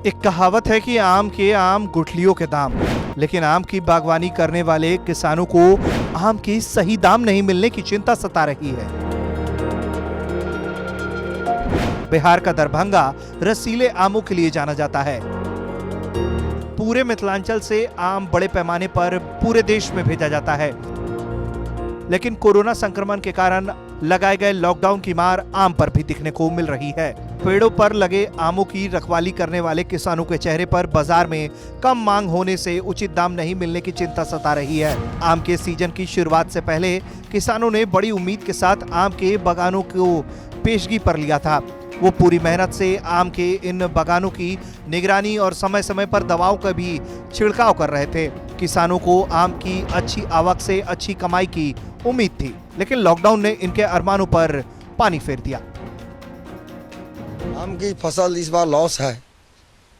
एक कहावत है कि आम के आम गुठलियों के दाम, लेकिन आम की बागवानी करने वाले किसानों को आम के सही दाम नहीं मिलने की चिंता सता रही है। बिहार का दरभंगा रसीले आमों के लिए जाना जाता है। पूरे मिथिलांचल से आम बड़े पैमाने पर पूरे देश में भेजा जाता है, लेकिन कोरोना संक्रमण के कारण लगाए गए लॉकडाउन की मार आम पर भी दिखने को मिल रही है। पेड़ों पर लगे आमों की रखवाली करने वाले किसानों के चेहरे पर बाजार में कम मांग होने से उचित दाम नहीं मिलने की चिंता सता रही है। आम के सीजन की शुरुआत से पहले किसानों ने बड़ी उम्मीद के साथ आम के बागानों को पेशगी पर लिया था। वो पूरी मेहनत से आम के इन बागानों की निगरानी और समय समय पर दवाओं का भी छिड़काव कर रहे थे। किसानों को आम की अच्छी आवक से अच्छी कमाई की उम्मीद थी, लेकिन लॉकडाउन ने इनके अरमानों पर पानी फेर दिया। आम की फसल इस बार लॉस है,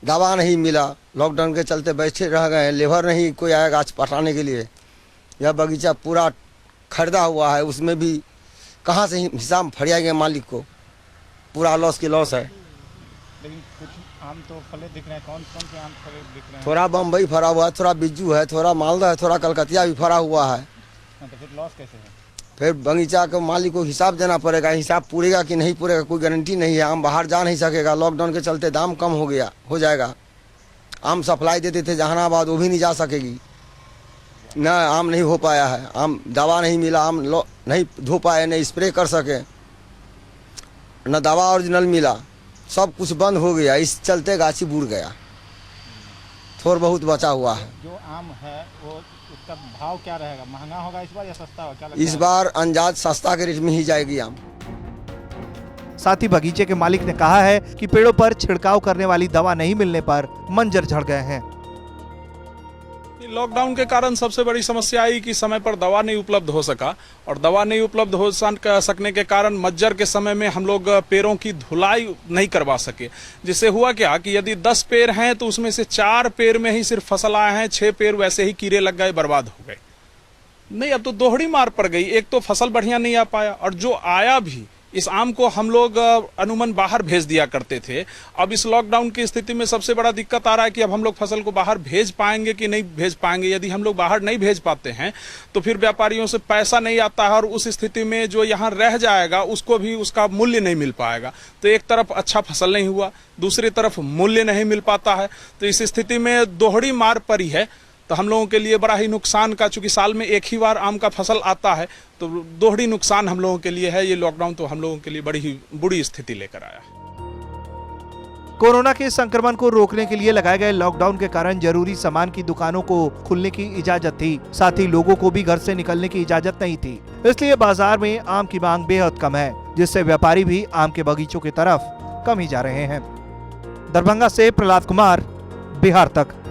दवा नहीं मिला, लॉकडाउन के चलते बैठे रह गए, लेबर नहीं कोई आया गाछ पटाने के लिए। यह बगीचा पूरा खरीदा हुआ है, उसमें भी कहाँ से हिसाब फरियाएंगे मालिक को, पूरा लॉस की लॉस है। लेकिन कुछ आम तो फले दिख रहे हैं, कौन कौन से आम फले दिख रहे हैं? थोड़ा बम्बई फरा हुआ है, थोड़ा बिज्जू है, थोड़ा मालदा है, थोड़ा कलकतिया भी फरा हुआ है। तो फिर लॉस कैसे है? फिर बगीचा को मालिक को हिसाब देना पड़ेगा, हिसाब पूरेगा कि नहीं पूरेगा कोई गारंटी नहीं है। आम बाहर जा नहीं सकेगा, लॉकडाउन के चलते दाम कम हो जाएगा। आम सप्लाई देते थे जहानाबाद, वो भी नहीं जा सकेगी न, आम नहीं हो पाया है, आम दवा नहीं मिला, आम नहीं धो पाए, नहीं स्प्रे कर सके, न दवा ओरिजिनल मिला, सब कुछ बंद हो गया। इस चलते गाछी बुड़ गया, थोड़ा बहुत बचा हुआ है। जो आम है वो उसका भाव क्या रहेगा, महंगा होगा इस बार या सस्ता होगा, क्या लगता इस बार अंदाज सस्ता के रेट में ही जाएगी आम। साथ ही बगीचे के मालिक ने कहा है कि पेड़ों पर छिड़काव करने वाली दवा नहीं मिलने पर मंजर झड़ गए हैं। लॉकडाउन के कारण सबसे बड़ी समस्या आई कि समय पर दवा नहीं उपलब्ध हो सका, और दवा नहीं उपलब्ध हो सकने के कारण मज्जर के समय में हम लोग पेड़ों की धुलाई नहीं करवा सके, जिससे हुआ क्या कि यदि 10 पेड़ हैं तो उसमें से 4 पेड़ में ही सिर्फ फसल आए हैं, 6 पेड़ वैसे ही कीड़े लग गए, बर्बाद हो गए। नहीं, अब तो दोहरी मार पड़ गई। एक तो फसल बढ़िया नहीं आ पाया, और जो आया भी, इस आम को हम लोग अमूमन बाहर भेज दिया करते थे। अब इस लॉकडाउन की स्थिति में सबसे बड़ा दिक्कत आ रहा है कि अब हम लोग फसल को बाहर भेज पाएंगे कि नहीं भेज पाएंगे। यदि हम लोग बाहर नहीं भेज पाते हैं तो फिर व्यापारियों से पैसा नहीं आता है, और उस स्थिति में जो यहाँ रह जाएगा उसको भी उसका मूल्य नहीं मिल पाएगा। तो एक तरफ अच्छा फसल नहीं हुआ, दूसरी तरफ मूल्य नहीं मिल पाता है। तो इस स्थिति में दोहरी मार पड़ी है। तो हम लोगों के लिए बड़ा ही नुकसान का, चूंकि साल में एक ही बार आम का फसल आता है, तो दोहरी नुकसान हम लोगों के लिए है। ये लॉकडाउन तो हम लोगों के लिए बड़ी ही बुरी स्थिति लेकर आया है। कोरोना के संक्रमण को रोकने के लिए लगाए गए लॉकडाउन के कारण जरूरी सामान की दुकानों को खुलने की इजाजत थी, साथ ही लोगों को भी घर से निकलने की इजाजत नहीं थी। इसलिए बाजार में आम की मांग बेहद कम है, जिससे व्यापारी भी आम के बगीचों की तरफ कम ही जा रहे हैं। दरभंगा से प्रहलाद कुमार, बिहार तक।